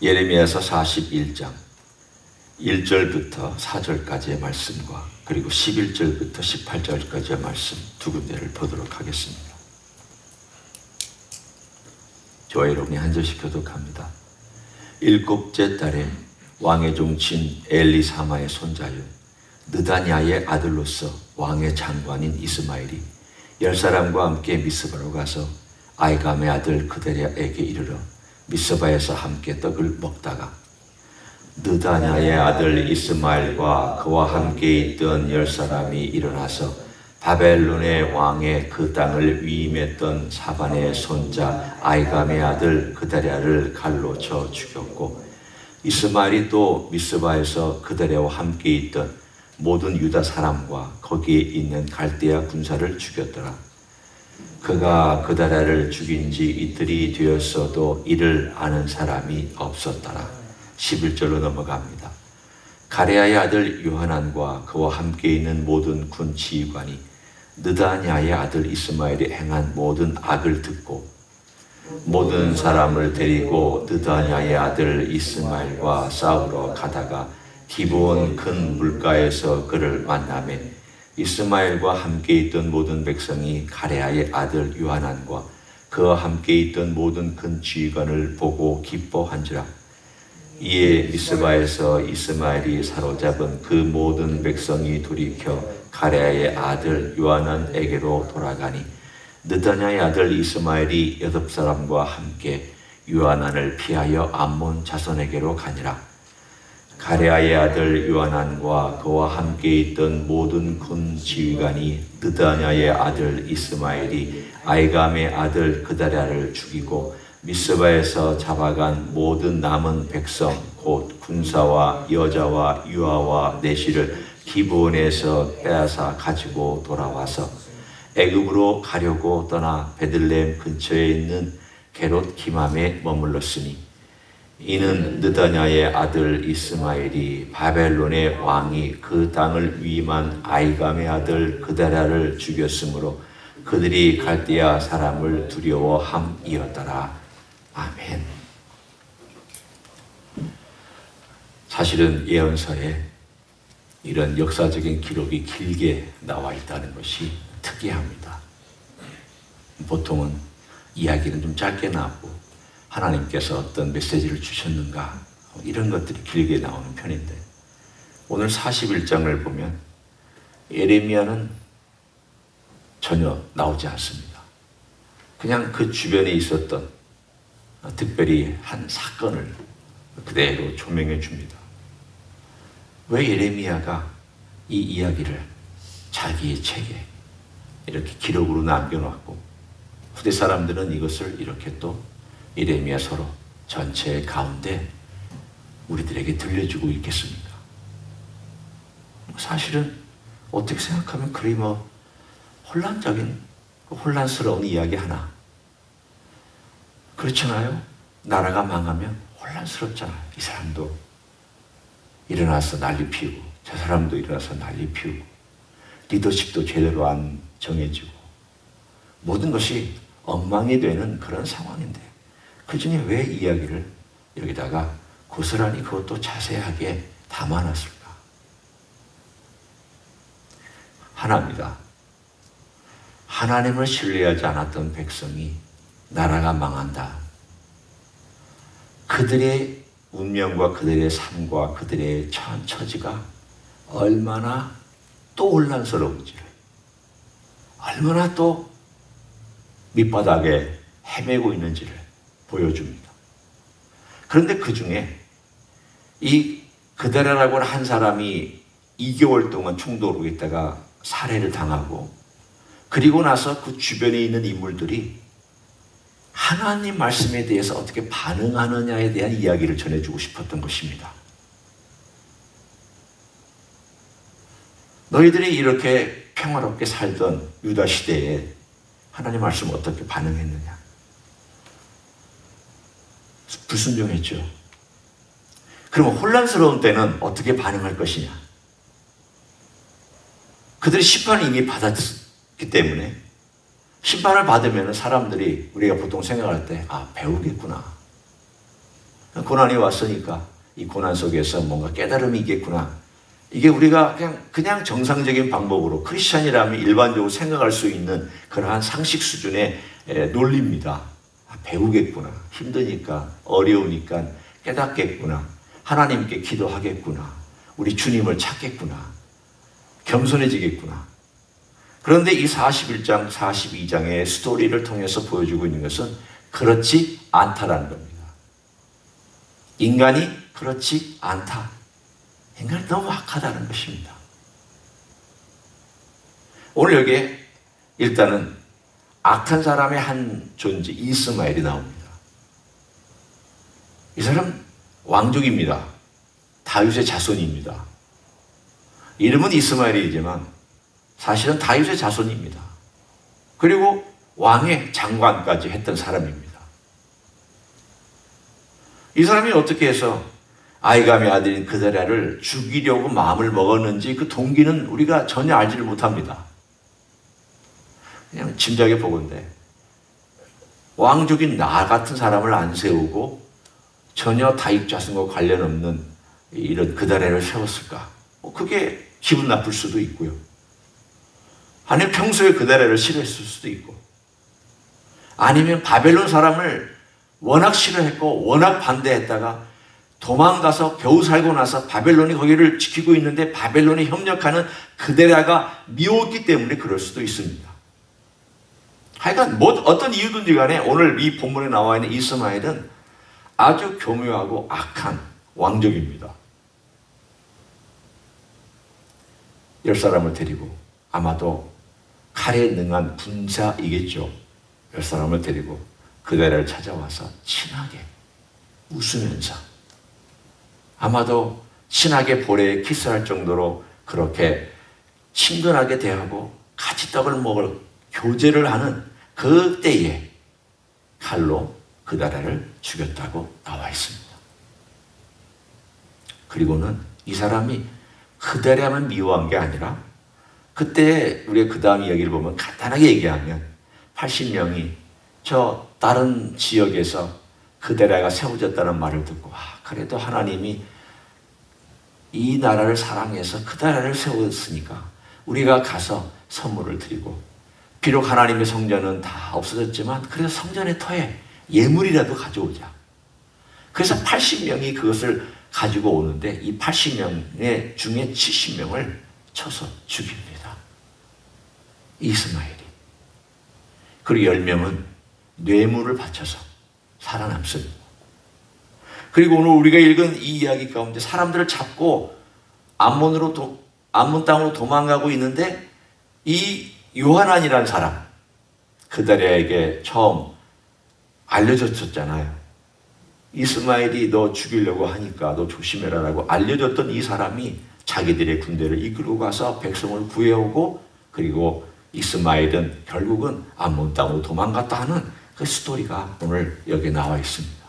예레미야서 41장 1절부터 4절까지의 말씀과 그리고 11절부터 18절까지의 말씀 두 군데를 보도록 하겠습니다. 저와 여러분이 한 절씩 교독합니다. 7째 달에 왕의 종친 엘리사마의 손자여 느다냐의 아들로서 왕의 장관인 이스마엘이 10사람과 함께 미스바로 가서 아이감의 아들 그데랴에게 이르러 미스바에서 함께 떡을 먹다가 느다냐의 아들 이스마엘과 그와 함께 있던 10사람이 일어나서 바벨론의 왕의 그 땅을 위임했던 사반의 손자 아이감의 아들 그데랴를 칼로 쳐 죽였고 이스마엘이 또 미스바에서 그데랴와 함께 있던 모든 유다 사람과 거기에 있는 갈대아 군사를 죽였더라. 그가 그데랴를 죽인 지 이틀이 되었어도 이를 아는 사람이 없었더라. 11절로 넘어갑니다. 가레아의 아들 요하난과 그와 함께 있는 모든 군 지휘관이 느다냐의 아들 이스마엘이 행한 모든 악을 듣고 모든 사람을 데리고 느다냐의 아들 이스마엘과 싸우러 가다가 기브온 큰 물가에서 그를 만나매 이스마엘과 함께 있던 모든 백성이 가레아의 아들 요하난과 그와 함께 있던 모든 큰 지휘관을 보고 기뻐한지라. 이에 미스바에서 이스마엘이 사로잡은 그 모든 백성이 돌이켜 가레아의 아들 요하난에게로 돌아가니 느다냐의 아들 이스마엘이 8사람과 함께 요하난을 피하여 암몬 자손에게로 가니라. 가레아의 아들 요하난과 그와 함께 있던 모든 군 지휘관이 느다냐의 아들 이스마엘이 아이감의 아들 그데랴를 죽이고 미스바에서 잡아간 모든 남은 백성 곧 군사와 여자와 유아와 내시를 기브온에서 빼앗아 가지고 돌아와서 애굽으로 가려고 떠나 베들레헴 근처에 있는 게롯 기맘에 머물렀으니 이는 느다냐의 아들 이스마엘이 바벨론의 왕이 그 땅을 위임한 아이감의 아들 그데랴를 죽였으므로 그들이 갈대아 사람을 두려워함이었더라. 아멘. 사실은 예언서에 이런 역사적인 기록이 길게 나와 있다는 것이 특이합니다. 보통은 이야기는 좀 짧게 나오고 하나님께서 어떤 메시지를 주셨는가 이런 것들이 길게 나오는 편인데 오늘 41장을 보면 예레미야는 전혀 나오지 않습니다. 그냥 그 주변에 있었던 특별히 한 사건을 그대로 조명해 줍니다. 왜 예레미야가 이 이야기를 자기의 책에 이렇게 기록으로 남겨놨고 후대 사람들은 이것을 이렇게 또 예레미야서로 전체 가운데 우리들에게 들려주고 있겠습니까? 사실은 어떻게 생각하면 그리 혼란적인 혼란스러운 이야기 하나. 그렇잖아요. 나라가 망하면 혼란스럽잖아요. 이 사람도 일어나서 난리 피우고 저 사람도 일어나서 난리 피우고 리더십도 제대로 안 정해지고 모든 것이 엉망이 되는 그런 상황인데 그 중에 왜 이야기를 여기다가 고스란히 그것도 자세하게 담아놨을까? 하나입니다. 하나님을 신뢰하지 않았던 백성이 나라가 망한다. 그들의 운명과 그들의 삶과 그들의 처지가 얼마나 또 혼란스러운지를, 얼마나 또 밑바닥에 헤매고 있는지를 보여줍니다. 그런데 그 중에 이 그데랴라고 하는 한 사람이 2개월 동안 총독으로 있다가 살해를 당하고 그리고 나서 그 주변에 있는 인물들이 하나님 말씀에 대해서 어떻게 반응하느냐에 대한 이야기를 전해주고 싶었던 것입니다. 너희들이 이렇게 평화롭게 살던 유다 시대에 하나님 말씀 어떻게 반응했느냐? 불순종했죠. 그러면 혼란스러운 때는 어떻게 반응할 것이냐? 그들이 심판을 이미 받았기 때문에 심판을 받으면 사람들이 우리가 보통 생각할 때 배우겠구나. 고난이 왔으니까 이 고난 속에서 뭔가 깨달음이 있겠구나. 이게 우리가 그냥 정상적인 방법으로 크리스찬이라면 일반적으로 생각할 수 있는 그러한 상식 수준의 논리입니다. 배우겠구나. 힘드니까, 어려우니까 깨닫겠구나. 하나님께 기도하겠구나. 우리 주님을 찾겠구나. 겸손해지겠구나. 그런데 이 41장, 42장의 스토리를 통해서 보여주고 있는 것은 그렇지 않다라는 겁니다. 인간이 그렇지 않다. 인간이 너무 악하다는 것입니다. 오늘 여기에 일단은 악한 사람의 한 존재 이스마엘이 나옵니다. 이 사람 왕족입니다. 다윗의 자손입니다. 이름은 이스마엘이지만 사실은 다윗의 자손입니다. 그리고 왕의 장관까지 했던 사람입니다. 이 사람이 어떻게 해서 아히감의 아들인 그드랴를 죽이려고 마음을 먹었는지 그 동기는 우리가 전혀 알지를 못합니다. 그냥 짐작해 보건대 왕족인 나 같은 사람을 안 세우고 전혀 다윗 자손과 관련 없는 이런 그드랴를 세웠을까? 그게 기분 나쁠 수도 있고요. 아니면 평소에 그드랴를 싫어했을 수도 있고, 아니면 바벨론 사람을 워낙 싫어했고 워낙 반대했다가 도망가서 겨우 살고 나서 바벨론이 거기를 지키고 있는데 바벨론에 협력하는 그드랴가 미웠기 때문에 그럴 수도 있습니다. 하여간 어떤 이유든지 간에 오늘 이 본문에 나와 있는 이스마엘은 아주 교묘하고 악한 왕족입니다. 10사람을 데리고, 아마도 칼에 능한 군사이겠죠. 10사람을 데리고 그드랴를 찾아와서 친하게 웃으면서, 아마도 친하게 볼에 키스할 정도로 그렇게 친근하게 대하고 같이 떡을 먹을 교제를 하는 그때에 칼로 그드랴를 죽였다고 나와 있습니다. 그리고는 이 사람이 그드랴만 미워한 게 아니라, 그때 우리가 그 다음 이야기를 보면 간단하게 얘기하면 80명이 저 다른 지역에서 그드랴가 세워졌다는 말을 듣고, 그래도 하나님이 이 나라를 사랑해서 그드랴를 세웠으니까 우리가 가서 선물을 드리고, 비록 하나님의 성전은 다 없어졌지만 그래서 성전의 터에 예물이라도 가져오자. 그래서 80명이 그것을 가지고 오는데 이 80명 중에 70명을 쳐서 죽입니다. 이스마엘이. 그리고 10명은 뇌물을 바쳐서 살아남습니다. 그리고 오늘 우리가 읽은 이 이야기 가운데 사람들을 잡고 암몬 땅으로 도망가고 있는데 이 요하난이라는 사람, 그드랴에게 처음 알려줬었잖아요. 이스마엘이 너 죽이려고 하니까 너 조심해라라고 알려줬던 이 사람이 자기들의 군대를 이끌고 가서 백성을 구해오고, 그리고 이스마엘은 결국은 암몬 땅으로 도망갔다 하는 그 스토리가 오늘 여기 나와 있습니다.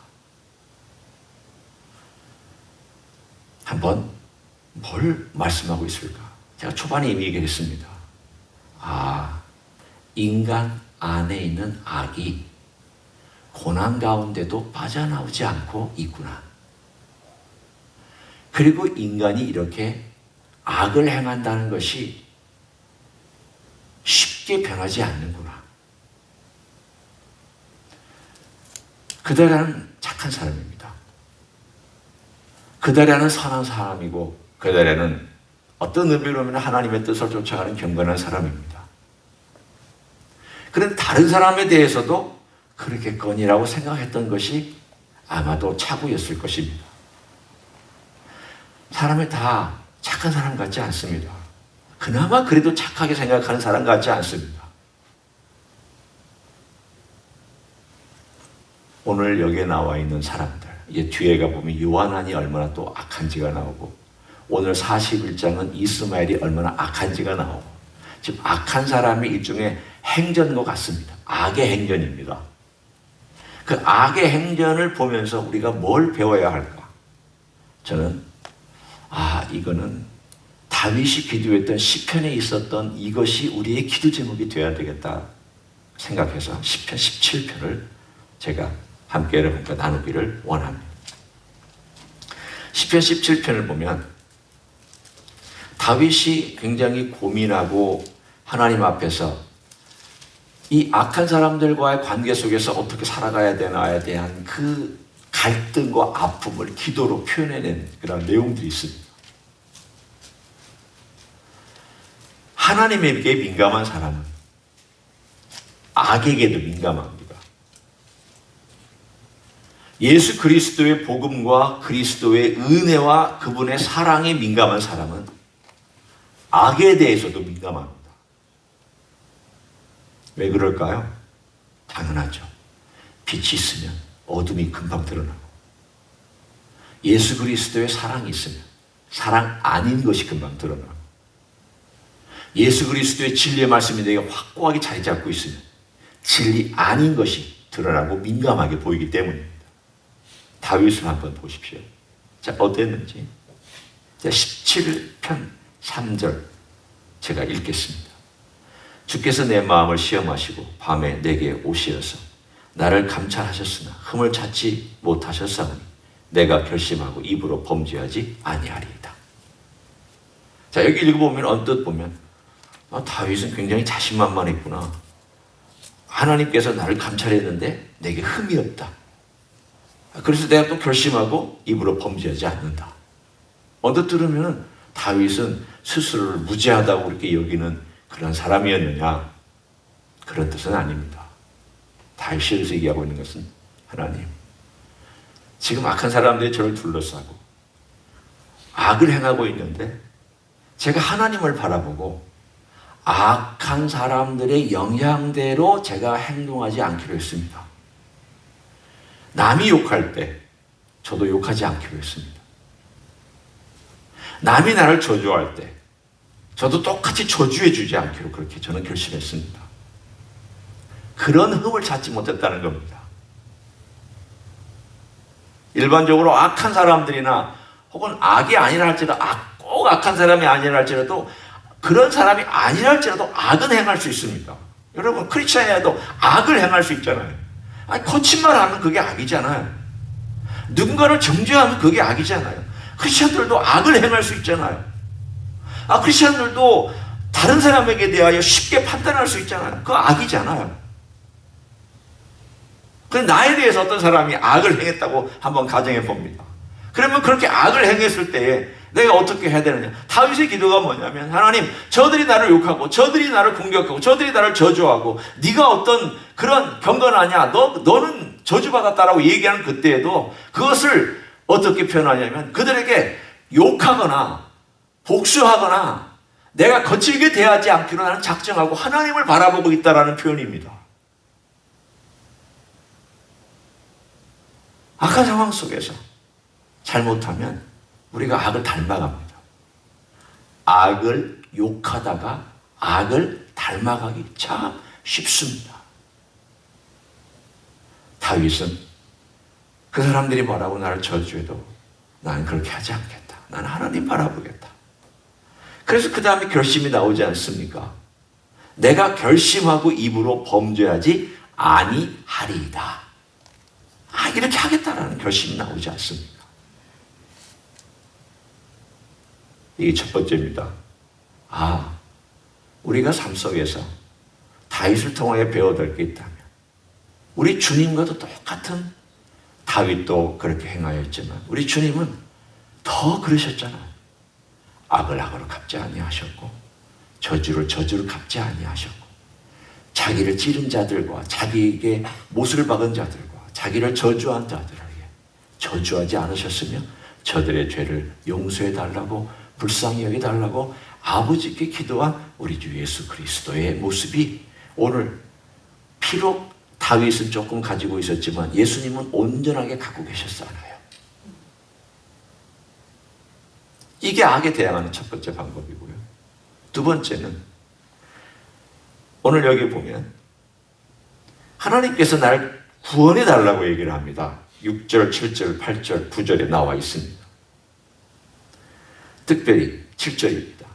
한번 뭘 말씀하고 있을까? 제가 초반에 이미 얘기했습니다. 인간 안에 있는 악이 고난 가운데도 빠져나오지 않고 있구나. 그리고 인간이 이렇게 악을 행한다는 것이 쉽게 변하지 않는구나. 그드랴는 착한 사람입니다. 그드랴는 선한 사람이고, 그드랴는 어떤 의미로 보면 하나님의 뜻을 쫓아가는 경건한 사람입니다. 그런 다른 사람에 대해서도 그렇겠거니라고 생각했던 것이 아마도 착오였을 것입니다. 사람이 다 착한 사람 같지 않습니다. 그나마 그래도 착하게 생각하는 사람 같지 않습니다. 오늘 여기에 나와 있는 사람들, 이제 뒤에 가보면 요하난이 얼마나 또 악한지가 나오고, 오늘 41장은 이스마엘이 얼마나 악한지가 나오고, 지금 악한 사람이 일종의 행전과 같습니다. 악의 행전입니다. 그 악의 행전을 보면서 우리가 뭘 배워야 할까? 저는 이거는 다윗이 기도했던 시편에 있었던 이것이 우리의 기도 제목이 되어야 되겠다 생각해서 시편 17편을 제가 함께 여러분과 나누기를 원합니다. 시편 17편을 보면 다윗이 굉장히 고민하고 하나님 앞에서 이 악한 사람들과의 관계 속에서 어떻게 살아가야 되나에 대한 그 갈등과 아픔을 기도로 표현해낸 그런 내용들이 있습니다. 하나님에게 민감한 사람은 악에게도 민감합니다. 예수 그리스도의 복음과 그리스도의 은혜와 그분의 사랑에 민감한 사람은 악에 대해서도 민감합니다. 왜 그럴까요? 당연하죠. 빛이 있으면 어둠이 금방 드러나고 예수 그리스도의 사랑이 있으면 사랑 아닌 것이 금방 드러나고 예수 그리스도의 진리의 말씀이 내게 확고하게 자리 잡고 있으면 진리 아닌 것이 드러나고 민감하게 보이기 때문입니다. 다윗을 한번 보십시오. 자, 어땠는지. 자, 17편 3절 제가 읽겠습니다. 주께서 내 마음을 시험하시고 밤에 내게 오시어서 나를 감찰하셨으나 흠을 찾지 못하셨사오니 내가 결심하고 입으로 범죄하지 아니하리이다. 자, 여기 읽어보면 언뜻 보면 다윗은 굉장히 자신만만했구나. 하나님께서 나를 감찰했는데 내게 흠이 없다. 그래서 내가 또 결심하고 입으로 범죄하지 않는다. 언뜻 들으면 다윗은 스스로를 무죄하다고 이렇게 여기는 그런 사람이었느냐? 그런 뜻은 아닙니다. 다윗에서 얘기하고 있는 것은 하나님, 지금 악한 사람들이 저를 둘러싸고 악을 행하고 있는데 제가 하나님을 바라보고 악한 사람들의 영향대로 제가 행동하지 않기로 했습니다. 남이 욕할 때 저도 욕하지 않기로 했습니다. 남이 나를 저주할 때 저도 똑같이 저주해 주지 않기로 그렇게 저는 결심했습니다. 그런 흠을 찾지 못했다는 겁니다. 일반적으로 악한 사람들이나 혹은 악이 아니라 할지라도 꼭 악한 사람이 아니라 할지라도 그런 사람이 아니라 할지라도 악은 행할 수 있습니다. 여러분 크리스찬이라도 악을 행할 수 있잖아요. 아니 거짓말 하면 그게 악이잖아요. 누군가를 정죄하면 그게 악이잖아요. 크리스찬들도 악을 행할 수 있잖아요. 크리스찬들도 다른 사람에게 대하여 쉽게 판단할 수 있잖아요. 그거 악이잖아요. 근데 나에 대해서 어떤 사람이 악을 행했다고 한번 가정해 봅니다. 그러면 그렇게 악을 행했을 때에 내가 어떻게 해야 되느냐? 다윗의 기도가 뭐냐면 하나님, 저들이 나를 욕하고 저들이 나를 공격하고 저들이 나를 저주하고 네가 어떤 그런 경건하냐? 너는 저주받았다라고 얘기하는 그때에도 그것을 어떻게 표현하냐면 그들에게 욕하거나 복수하거나 내가 거칠게 대하지 않기로 나는 작정하고 하나님을 바라보고 있다라는 표현입니다. 악한 상황 속에서 잘못하면 우리가 악을 닮아갑니다. 악을 욕하다가 악을 닮아가기 참 쉽습니다. 다윗은 그 사람들이 뭐라고 나를 저주해도 나는 그렇게 하지 않겠다. 나는 하나님 바라보겠다. 그래서 그 다음에 결심이 나오지 않습니까? 내가 결심하고 입으로 범죄하지 아니하리이다. 이렇게 하겠다라는 결심이 나오지 않습니까? 이게 첫 번째입니다. 우리가 삶 속에서 다윗을 통하여 배워야 될 게 있다면 우리 주님과도 똑같은 다윗도 그렇게 행하였지만 우리 주님은 더 그러셨잖아요. 악을 악으로 갚지 아니하셨고 저주를 저주로 갚지 아니하셨고 자기를 찌른 자들과 자기에게 못을 박은 자들과 자기를 저주한 자들에게 저주하지 않으셨으며 저들의 죄를 용서해 달라고 불쌍히 여겨 달라고 아버지께 기도한 우리 주 예수 그리스도의 모습이 오늘 비록 다윗은 조금 가지고 있었지만 예수님은 온전하게 갖고 계셨잖아요. 이게 악에 대항하는 첫 번째 방법이고요. 두 번째는 오늘 여기 보면 하나님께서 날 구원해 달라고 얘기를 합니다. 6절, 7절, 8절, 9절에 나와 있습니다. 특별히 7절입니다.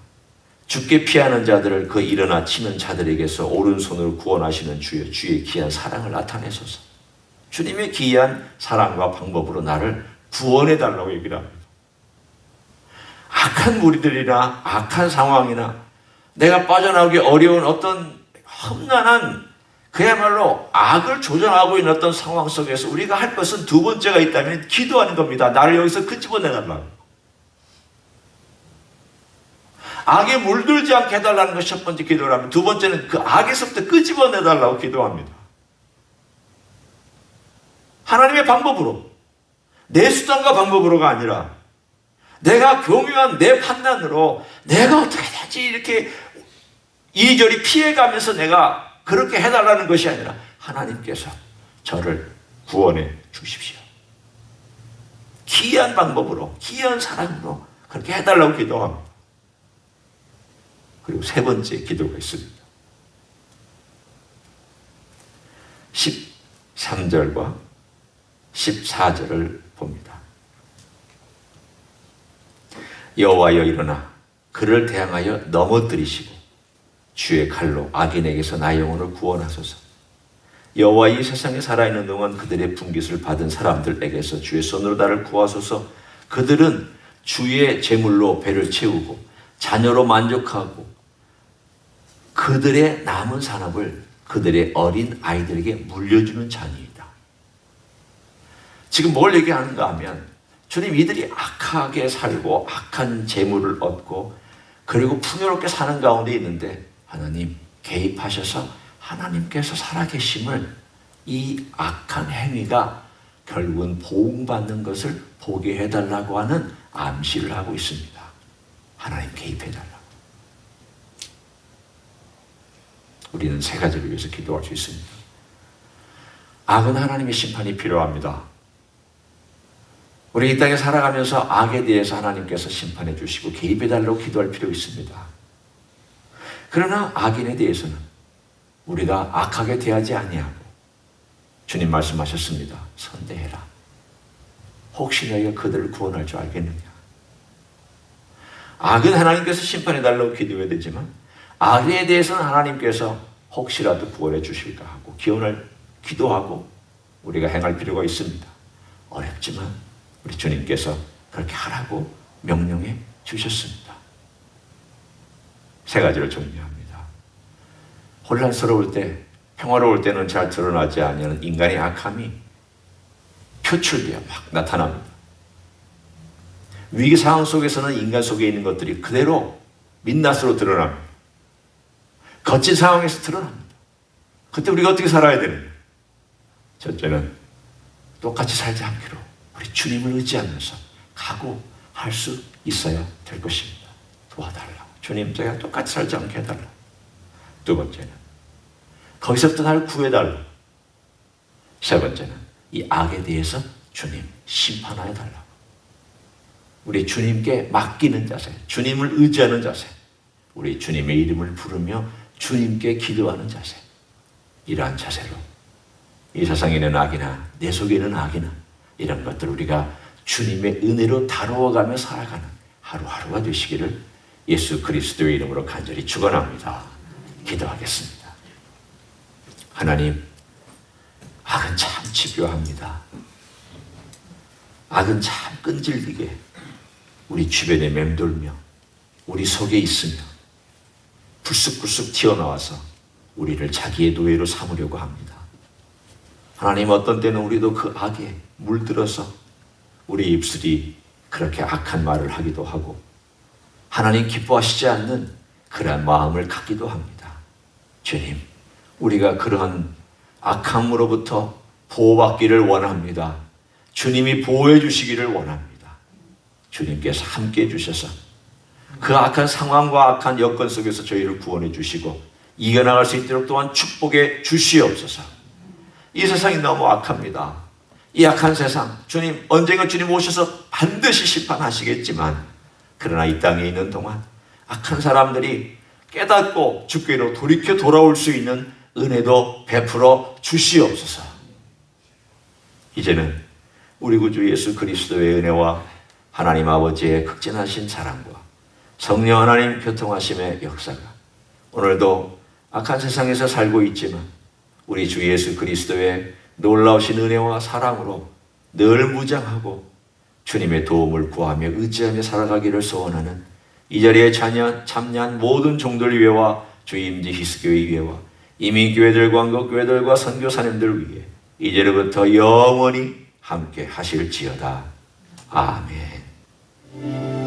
주께 피하는 자들을 그 일어나 치는 자들에게서 오른손으로 구원하시는 주여, 주의 기이한 사랑을 나타내소서. 주님의 기이한 사랑과 방법으로 나를 구원해 달라고 얘기를 합니다. 악한 무리들이나 악한 상황이나 내가 빠져나오기 어려운 어떤 험난한 그야말로 악을 조장하고 있는 어떤 상황 속에서 우리가 할 것은 두 번째가 있다면 기도하는 겁니다. 나를 여기서 끄집어내달라고. 악에 물들지 않게 해달라는 것이 첫 번째 기도라면, 두 번째는 그 악에서부터 끄집어내달라고 기도합니다. 하나님의 방법으로, 내 수단과 방법으로가 아니라 내가 교묘한 내 판단으로 내가 어떻게든지 이렇게 이리저리 피해가면서 내가 그렇게 해달라는 것이 아니라 하나님께서 저를 구원해 주십시오. 기이한 방법으로, 기이한 사랑으로 그렇게 해달라고 기도합니다. 그리고 세 번째 기도가 있습니다. 13절과 14절을 봅니다. 여호와여 일어나 그를 대항하여 넘어뜨리시고 주의 칼로 악인에게서 나의 영혼을 구원하소서. 여호와 이 세상에 살아있는 동안 그들의 분깃을 받은 사람들에게서 주의 손으로 나를 구하소서. 그들은 주의 재물로 배를 채우고 자녀로 만족하고 그들의 남은 산업을 그들의 어린 아이들에게 물려주는 자녀이다. 지금 뭘 얘기하는가 하면, 주님, 이들이 악하게 살고 악한 재물을 얻고 그리고 풍요롭게 사는 가운데 있는데 하나님 개입하셔서 하나님께서 살아계심을, 이 악한 행위가 결국은 보응받는 것을 보게 해달라고 하는 암시를 하고 있습니다. 하나님 개입해달라고. 우리는 세 가지를 위해서 기도할 수 있습니다. 악은 하나님의 심판이 필요합니다. 우리 이 땅에 살아가면서 악에 대해서 하나님께서 심판해 주시고 개입해달라고 기도할 필요가 있습니다. 그러나 악인에 대해서는 우리가 악하게 대하지 아니하고, 주님 말씀하셨습니다. 선대해라. 혹시 너희가 그들을 구원할 줄 알겠느냐. 악은 하나님께서 심판해달라고 기도해야 되지만 악에 대해서는 하나님께서 혹시라도 구원해 주실까 하고 기도하고 우리가 행할 필요가 있습니다. 어렵지만 우리 주님께서 그렇게 하라고 명령해 주셨습니다. 세 가지를 정리합니다. 혼란스러울 때, 평화로울 때는 잘 드러나지 않는 인간의 악함이 표출되어 막 나타납니다. 위기 상황 속에서는 인간 속에 있는 것들이 그대로 민낯으로 드러납니다. 거친 상황에서 드러납니다. 그때 우리가 어떻게 살아야 되느냐? 첫째는 똑같이 살지 않기로 우리 주님을 의지하면서 각오할 수 있어야 될 것입니다. 도와달라고. 주님, 제가 똑같이 살지 않게 해달라고. 두 번째는 거기서부터 나를 구해달라고. 세 번째는 이 악에 대해서 주님 심판하여 달라고. 우리 주님께 맡기는 자세, 주님을 의지하는 자세, 우리 주님의 이름을 부르며 주님께 기도하는 자세, 이러한 자세로 이 세상에 있는 악이나 내 속에 있는 악이나 이런 것들 우리가 주님의 은혜로 다루어가며 살아가는 하루하루가 되시기를 예수 그리스도의 이름으로 간절히 축원합니다. 기도하겠습니다. 하나님, 악은 참 집요합니다. 악은 참 끈질기게 우리 주변에 맴돌며 우리 속에 있으며 불쑥불쑥 튀어나와서 우리를 자기의 노예로 삼으려고 합니다. 하나님, 어떤 때는 우리도 그 악에 물들어서 우리 입술이 그렇게 악한 말을 하기도 하고 하나님 기뻐하시지 않는 그러한 마음을 갖기도 합니다. 주님, 우리가 그러한 악함으로부터 보호받기를 원합니다. 주님이 보호해 주시기를 원합니다. 주님께서 함께해 주셔서 그 악한 상황과 악한 여건 속에서 저희를 구원해 주시고 이겨나갈 수 있도록 또한 축복해 주시옵소서. 이 세상이 너무 악합니다. 이 악한 세상, 주님, 언젠가 주님 오셔서 반드시 심판하시겠지만 그러나 이 땅에 있는 동안 악한 사람들이 깨닫고 주께로 돌이켜 돌아올 수 있는 은혜도 베풀어 주시옵소서. 이제는 우리 구주 예수 그리스도의 은혜와 하나님 아버지의 극진하신 사랑과 성령 하나님 교통하심의 역사가 오늘도 악한 세상에서 살고 있지만 우리 주 예수 그리스도의 놀라우신 은혜와 사랑으로 늘 무장하고 주님의 도움을 구하며 의지하며 살아가기를 소원하는 이 자리에 참여한 모든 종들 위해와 주임지 히스교회 위해와 이민교회들과 한국교회들과 선교사님들 위해 이제로부터 영원히 함께 하실지어다. 아멘.